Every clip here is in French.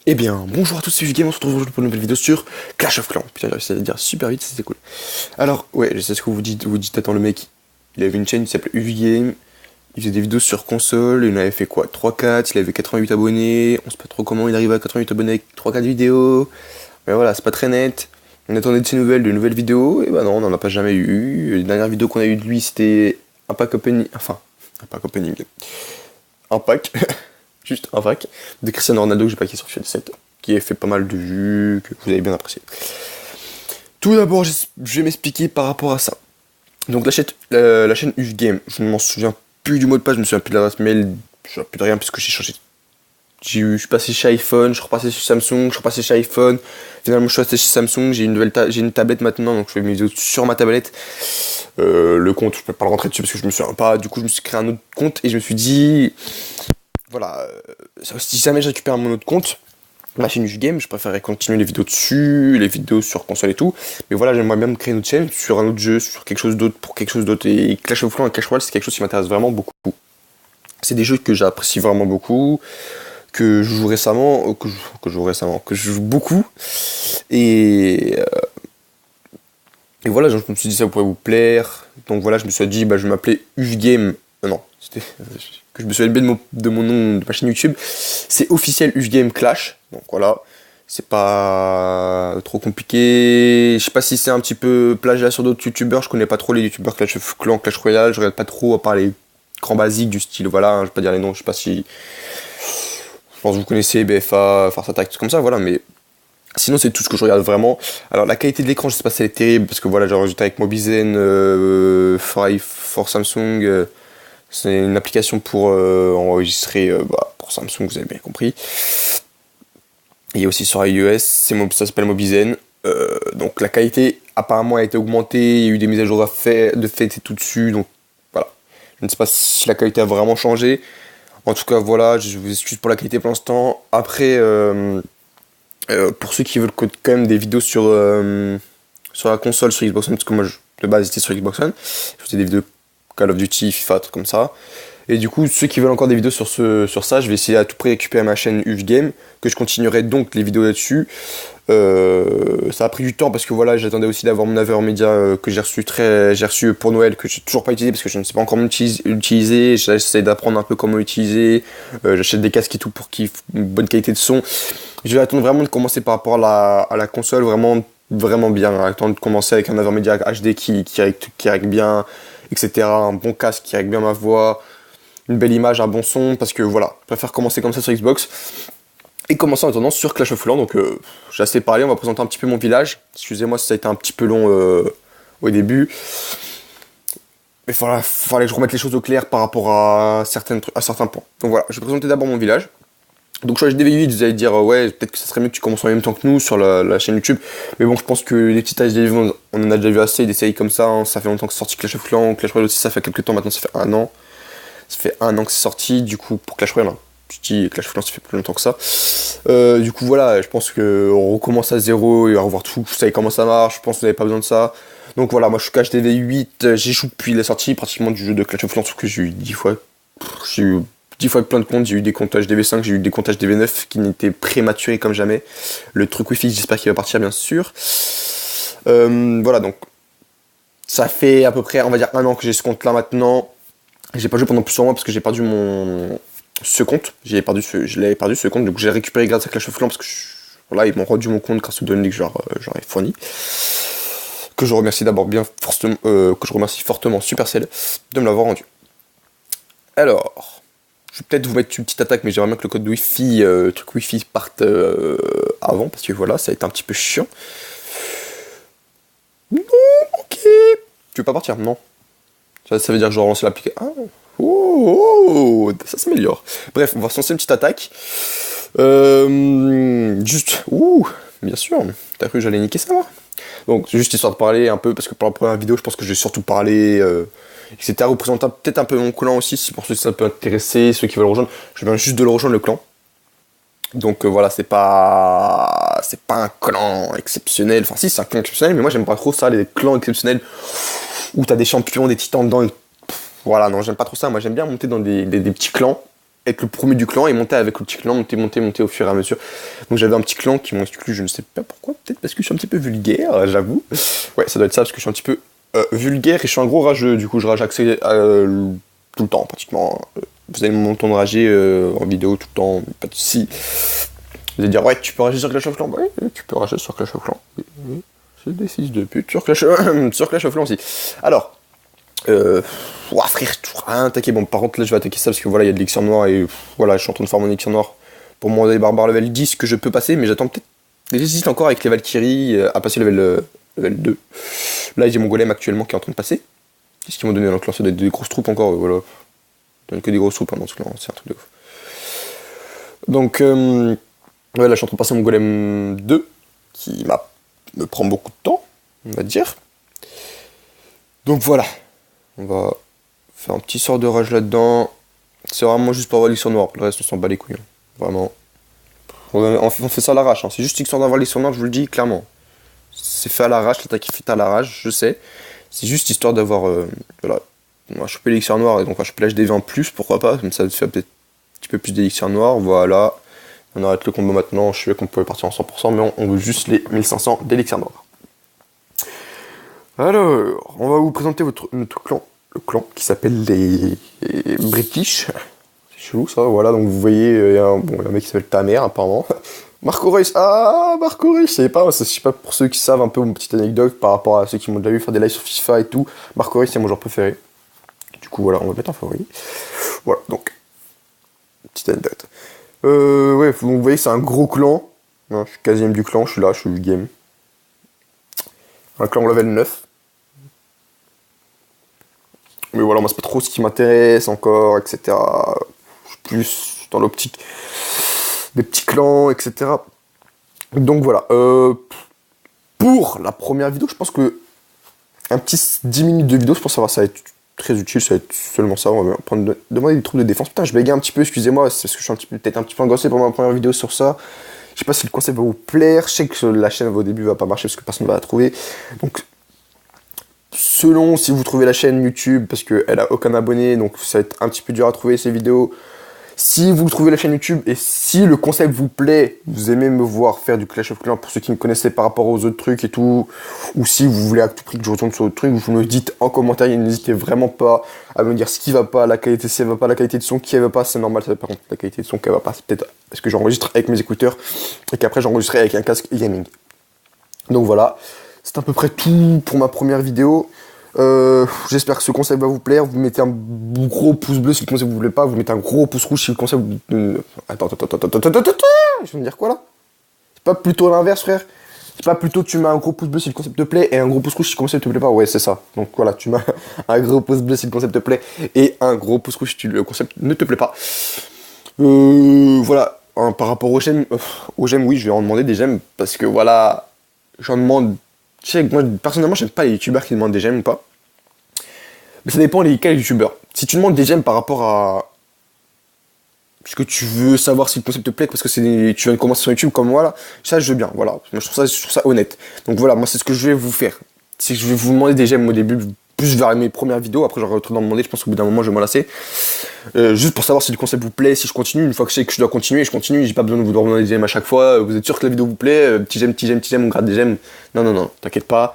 Eh bien, bonjour à tous, c'est Game, on se retrouve aujourd'hui pour une nouvelle vidéo sur Clash of Clans. Putain, j'ai réussi à le dire super vite, c'était cool. Alors, ouais, je sais ce que vous dites, attends, le mec, il avait une chaîne qui s'appelait Game, il faisait des vidéos sur console, il en avait fait quoi, 3-4, il avait 88 abonnés, on sait pas trop comment il arrive à 88 abonnés avec 3-4 vidéos, mais voilà, c'est pas très net. On attendait de ses nouvelles, de nouvelles vidéos, et bah non, on n'en a pas jamais eu. Les dernières vidéos qu'on a eu de lui, c'était un pack opening, enfin, un pack opening, un pack. Juste un pack de Cristiano Ronaldo que j'ai packé sur Fiat 7, qui a fait pas mal de vues, que vous avez bien apprécié. Tout d'abord, je vais m'expliquer par rapport à ça. Donc la chaîne Game, je ne m'en souviens plus du mot de passe, je me souviens plus de l'adresse mail, je ne me souviens plus de rien puisque j'ai changé. Je suis passé chez iPhone, je suis repassé chez Samsung, je suis repassé chez iPhone. Finalement, je suis resté chez Samsung, j'ai une tablette maintenant, donc je fais mes vidéos sur ma tablette. Le compte, je peux pas le rentrer dessus parce que je me souviens pas. Du coup, je me suis créé un autre compte et je me suis dit, voilà, si jamais je récupère mon autre compte, ma chaîne Game, je préférerais continuer les vidéos dessus, les vidéos sur console et tout. Mais voilà, j'aimerais bien me créer une autre chaîne sur un autre jeu, sur quelque chose d'autre, pour quelque chose d'autre. Et Clash of Clans et Clash Royale, c'est quelque chose qui m'intéresse vraiment beaucoup. C'est des jeux que j'apprécie vraiment beaucoup, que je joue récemment, que je joue beaucoup. Et, euh, et voilà, je me suis dit ça pourrait vous plaire. Donc voilà, je me suis dit, bah, je vais m'appeler Game. Non, c'était que je me souviens bien de mon nom de ma chaîne YouTube. C'est officiel Game Clash. Donc voilà, c'est pas trop compliqué. Je sais pas si c'est un petit peu plagiat sur d'autres youtubeurs. Je connais pas trop les youtubeurs Clash of Clans, Clash Royale. Je regarde pas trop à part les grands basiques du style. Voilà, je vais pas dire les noms. Je sais pas si. Je pense que vous connaissez BFA, Farce Attack, tout comme ça. Voilà, mais sinon, c'est tout ce que je regarde vraiment. Alors, la qualité de l'écran, je sais pas si elle est terrible, parce que voilà, j'ai enregistré avec Mobizen, for Samsung. C'est une application pour enregistrer pour Samsung, vous avez bien compris. Il y a aussi sur iOS, ça s'appelle Mobizen. Donc, la qualité, apparemment, a été augmentée. Il y a eu des mises à jour de fait et tout dessus. Donc, voilà. Je ne sais pas si la qualité a vraiment changé. En tout cas, voilà, je vous excuse pour la qualité pour l'instant. Après. Pour ceux qui veulent quand même des vidéos sur la console, sur Xbox One, parce que moi de base j'étais sur Xbox One, je faisais des vidéos Call of Duty, FIFA, trucs comme ça. Et du coup, ceux qui veulent encore des vidéos sur ça, je vais essayer à tout prix récupérer ma chaîne Game, que je continuerai donc les vidéos là-dessus. Ça a pris du temps parce que voilà, j'attendais aussi d'avoir mon Avermedia que j'ai reçu pour Noël, que j'ai toujours pas utilisé parce que je ne sais pas encore l'utiliser. J'essaie d'apprendre un peu comment l'utiliser. J'achète des casques et tout pour qu'il ait une bonne qualité de son. Je vais attendre vraiment de commencer par rapport à la console, vraiment bien. Attendre de commencer avec un Avermedia HD qui règle bien, etc. Un bon casque qui règle bien ma voix, une belle image, un bon son, parce que voilà, je préfère commencer comme ça sur Xbox et commencer en attendant sur Clash of Clans. Donc j'ai assez parlé, on va présenter un petit peu mon village. Excusez-moi si ça a été un petit peu long au début. Mais voilà, fallait que je remette les choses au clair par rapport à certains points. Donc voilà, je vais présenter d'abord mon village. Donc sur HDV8, vous allez dire ouais, peut-être que ça serait mieux que tu commences en même temps que nous sur la chaîne YouTube. Mais bon, je pense que les petits HDV, on en a déjà vu assez, des séries comme ça. Hein. Ça fait longtemps que c'est sorti Clash of Clans, Clash Royale aussi, ça fait quelques temps maintenant, ça fait un an. Ça fait un an que c'est sorti, du coup, pour Clash Royale. Hein. Je dis Clash of Clans, ça fait plus longtemps que ça. Du coup, voilà, je pense qu'on recommence à zéro et on va revoir tout, vous savez comment ça marche. Je pense que vous n'avez pas besoin de ça. Donc voilà, moi je suis KHDV8, j'échoue depuis la sortie pratiquement du jeu de Clash of Clans, sauf que j'ai eu 10 fois. J'ai eu 10 fois plein de comptes, j'ai eu des comptes HDV5, j'ai eu des comptes HDV9 qui n'étaient prématurés comme jamais. Le truc Wi-Fi, j'espère qu'il va partir bien sûr. Voilà, donc ça fait à peu près, on va dire, un an que j'ai ce compte là maintenant. J'ai pas joué pendant plusieurs mois parce que j'ai perdu ce compte. Je l'avais perdu ce compte, donc j'ai récupéré grâce à Clash of Clans parce que voilà, ils m'ont rendu mon compte grâce au données que je leur ai fourni. Que je remercie d'abord que je remercie fortement Supercell de me l'avoir rendu. Alors, je vais peut-être vous mettre une petite attaque, mais j'aimerais bien que le code Wi-Fi, truc Wi-Fi parte avant, parce que voilà, ça a été un petit peu chiant. Non, ok. Tu veux pas partir? Non. Ça veut dire que je dois relancer l'application. Ah, ça s'améliore. Bref, on va se lancer une petite attaque. Bien sûr. T'as cru que j'allais niquer ça, moi? Donc, juste histoire de parler un peu, parce que pour la première vidéo, je pense que je vais surtout parler, etc. Représenter peut-être un peu mon clan aussi, si pour ceux qui ça peut intéresser, ceux qui veulent le rejoindre. Je viens juste de le rejoindre, le clan. Donc voilà, c'est pas un clan exceptionnel. Enfin, si, c'est un clan exceptionnel, mais moi, j'aime pas trop ça, les clans exceptionnels où t'as des champions, des titans dedans. Voilà, non, j'aime pas trop ça. Moi, j'aime bien monter dans des petits clans être le premier du clan et monter avec le petit clan, monter au fur et à mesure. Donc j'avais un petit clan qui m'ont exclu, je ne sais pas pourquoi, peut-être parce que je suis un petit peu vulgaire, j'avoue. Ouais, ça doit être ça, parce que je suis un petit peu vulgaire et je suis un gros rageux, du coup je rage tout le temps pratiquement. Vous allez m'entendre rager en vidéo tout le temps, pas de soucis. Vous allez dire, ouais, tu peux rager sur Clash of Clans? Ouais, tu peux rager sur Clash of Clans. Oui, oui. C'est des fils de pute sur Clash of Clans aussi. Alors, ouah, frère, attaquer. Bon, par contre, là, je vais attaquer ça parce que voilà, il y a de l'élixir noir et voilà, je suis en train de faire mon élixir noir pour mon des barbares level 10 que je peux passer, mais j'attends peut-être. J'hésite encore avec les Valkyries à passer level 2. Là, j'ai mon golem actuellement qui est en train de passer. Qu'est-ce qu'ils m'ont donné dans le clan? C'est des grosses troupes encore, voilà. Ils donnent que des grosses troupes hein, dans ce clan, c'est un truc de ouf. Donc, ouais, là, je suis en train de passer mon golem 2 qui me prend beaucoup de temps, on va dire. Donc voilà. On va faire un petit sort de rage là-dedans. C'est vraiment juste pour avoir l'élixir noir. Le reste, on s'en bat les couilles. Hein. Vraiment. On fait ça à l'arrache. Hein. C'est juste histoire d'avoir l'élixir noir, je vous le dis clairement. C'est fait à l'arrache, l'attaque est faite à l'arrache, je sais. C'est juste histoire d'avoir. Voilà. On va choper l'élixir noir et donc on va choper l'HDV en plus, pourquoi pas. Comme ça, ça fait peut-être un petit peu plus d'élixir noir. Voilà. On arrête le combo maintenant. Je sais qu'on pouvait partir en 100%, mais on veut juste les 1500 d'élixir noir. Alors, on va vous présenter notre clan. Le clan qui s'appelle les British. C'est chelou ça, voilà. Donc vous voyez, il y a un mec qui s'appelle Tamer apparemment. Marco Reus, Marco Reus, je sais pas pour ceux qui savent un peu une petite anecdote par rapport à ceux qui m'ont déjà vu faire des lives sur FIFA et tout. Marco Reus c'est mon joueur préféré. Du coup voilà, on va mettre en favori. Voilà, donc, petite anecdote. Ouais, donc, vous voyez c'est un gros clan. Je suis quasième du clan, je suis là, je suis game. Un clan level 9. Mais voilà, moi c'est pas trop ce qui m'intéresse encore, etc. Je suis plus dans l'optique des petits clans, etc. Donc voilà. Pour la première vidéo, je pense que un petit 10 minutes de vidéo, je pense que ça va être très utile, ça va être seulement ça. On va demander des troupes de défense. Putain, je bégaye un petit peu, excusez-moi, c'est parce que je suis peut-être un petit peu angoissé pour ma première vidéo sur ça. Je sais pas si le concept va vous plaire, je sais que la chaîne au début va pas marcher parce que personne ne va la trouver. Donc selon si vous trouvez la chaîne YouTube, parce qu'elle a aucun abonné, donc ça va être un petit peu dur à trouver ces vidéos. Si vous trouvez la chaîne YouTube et si le concept vous plaît, vous aimez me voir faire du Clash of Clans pour ceux qui me connaissaient par rapport aux autres trucs et tout, ou si vous voulez à tout prix que je retourne sur d'autres trucs, vous me dites en commentaire, n'hésitez vraiment pas à me dire ce qui va pas, la qualité, si elle va pas, la qualité de son, qui elle va pas, c'est normal, ça par contre la qualité de son qui va pas, c'est peut-être parce que j'enregistre avec mes écouteurs et qu'après j'enregistrerai avec un casque gaming. Donc voilà, c'est à peu près tout pour ma première vidéo. J'espère que ce concept va vous plaire. Vous mettez un gros pouce bleu si le concept vous plaît pas. Vous mettez un gros pouce rouge si le concept vous... Attends. Je vais me dire quoi là? C'est pas plutôt l'inverse, frère? C'est pas plutôt tu mets un gros pouce bleu si le concept te plaît et un gros pouce rouge si le concept te plaît pas? Ouais, c'est ça. Donc voilà, tu mets un gros pouce bleu si le concept te plaît et un gros pouce rouge si le concept ne te plaît pas. Voilà. Par rapport aux j'aime, oui, je vais en demander des j'aime parce que voilà, j'en demande. Je sais que moi, personnellement, j'aime pas les youtubeurs qui demandent des j'aime ou pas. Mais ça dépend quels youtubeurs. Si tu demandes des j'aime par rapport à. Parce que tu veux savoir si le concept te plaît, parce que tu viens de commencer sur YouTube comme moi là, ça je veux bien, voilà. Moi je trouve ça honnête. Donc voilà, moi c'est ce que je vais vous faire. C'est que je vais vous demander des j'aime au début, plus vers mes premières vidéos, après j'aurai autre d'en demander, je pense qu'au bout d'un moment je vais m'en lasser. Juste pour savoir si le concept vous plaît, si je continue, une fois que je sais que je dois continuer, je continue, j'ai pas besoin de vous demander des j'aime à chaque fois, vous êtes sûr que la vidéo vous plaît, petit j'aime, on gratte des j'aime. Non, t'inquiète pas.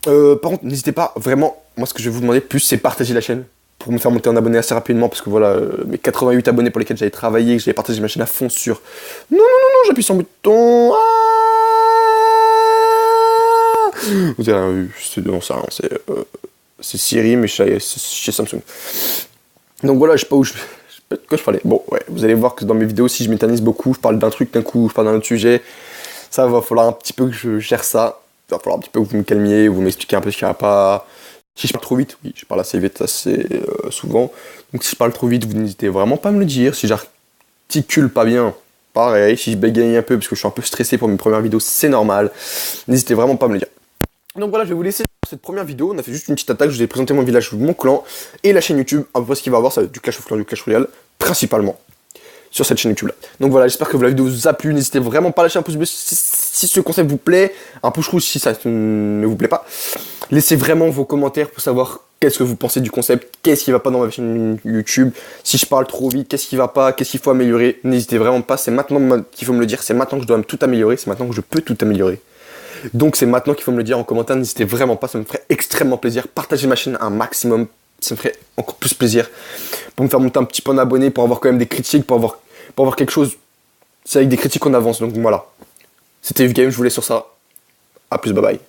Par contre, n'hésitez pas, vraiment, moi ce que je vais vous demander plus, c'est partager la chaîne pour me faire monter en abonné assez rapidement, parce que voilà, mes 88 abonnés pour lesquels j'avais travaillé, que j'avais partagé ma chaîne à fond sur... Non, j'appuie sur le bouton... Vous avez vu, c'est Siri, mais chez Samsung. Donc voilà, je sais pas où je parlais. Bon, ouais, vous allez voir que dans mes vidéos, si je m'éternise beaucoup, je parle d'un truc d'un coup, je parle d'un autre sujet, ça va falloir un petit peu que je gère ça. Il va falloir un petit peu que vous me calmiez, vous m'expliquez un peu ce qu'il n'y a pas. Si je parle trop vite, oui, je parle assez vite, assez souvent. Donc si je parle trop vite, vous n'hésitez vraiment pas à me le dire. Si j'articule pas bien, pareil. Si je bégaye un peu, parce que je suis un peu stressé pour mes premières vidéos, c'est normal. N'hésitez vraiment pas à me le dire. Donc voilà, je vais vous laisser pour cette première vidéo. On a fait juste une petite attaque, je vous ai présenté mon village, mon clan et la chaîne YouTube. À peu près ce qu'il va y avoir, ça va être du Clash of Clans, du Clash Royale, principalement. Sur cette chaîne YouTube là. Donc voilà, j'espère que la vidéo vous a plu. N'hésitez vraiment pas à lâcher un pouce bleu si ce concept vous plaît, un pouce rouge si ça ne vous plaît pas. Laissez vraiment vos commentaires pour savoir qu'est-ce que vous pensez du concept, qu'est-ce qui va pas dans ma chaîne YouTube, si je parle trop vite, qu'est-ce qui va pas, qu'est-ce qu'il faut améliorer. N'hésitez vraiment pas, c'est maintenant qu'il faut me le dire, c'est maintenant que je dois tout améliorer, c'est maintenant que je peux tout améliorer. Donc c'est maintenant qu'il faut me le dire en commentaire, n'hésitez vraiment pas, ça me ferait extrêmement plaisir. Partagez ma chaîne un maximum, ça me ferait encore plus plaisir. Pour me faire monter un petit peu en abonnés, pour avoir quand même des critiques, pour avoir quelque chose. C'est avec des critiques qu'on avance, donc voilà. C'était Uvgame, je vous laisse sur ça. A plus, bye bye.